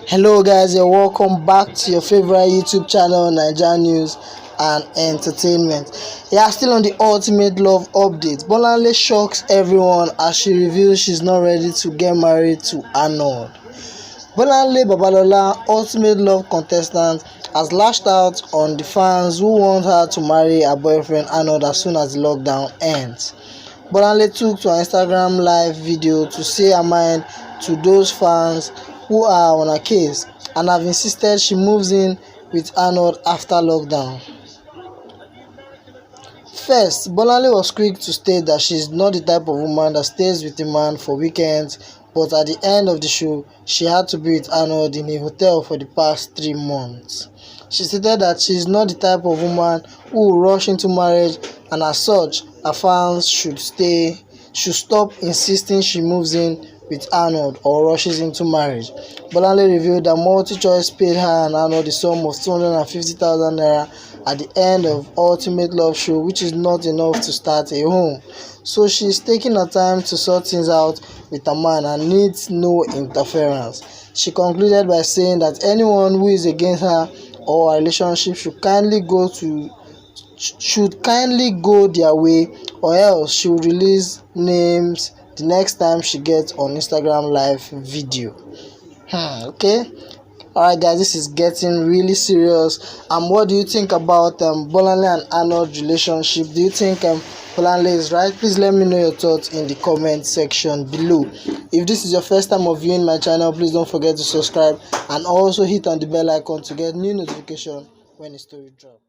Hello guys, you're welcome back to your favorite YouTube channel, Naija News and Entertainment. Still on the ultimate love update. Bolanle shocks everyone as she reveals she's not ready to get married to Arnold. Bolanle Babalola, ultimate love contestant, has lashed out on the fans who want her to marry her boyfriend Arnold as soon as the lockdown ends. Bolanle took to her Instagram live video to say her mind to those fans who are on her case and have insisted she moves in with Arnold after lockdown. First, Bolanle was quick to state that she is not the type of woman that stays with a man for weekends, but at the end of the show, she had to be with Arnold in a hotel for the past 3 months. She stated that she is not the type of woman who will rush into marriage, and as such, her fans should stop insisting she moves in with Arnold or rushes into marriage. Bolanle revealed that MultiChoice paid her and Arnold the sum of 250,000 naira at the end of Ultimate Love Show, which is not enough to start a home. So she is taking her time to sort things out with her man and needs no interference. She concluded by saying that anyone who is against her or her relationship should kindly go their way, or else she will release names the next time she gets on Instagram live video. Okay. Alright guys, this is getting really serious. What do you think about Bolanle and Arnold relationship? Do you think Bolanle is right? Please let me know your thoughts in the comment section below. If this is your first time of viewing my channel, please don't forget to subscribe and also hit on the bell icon to get new notification when a story drops.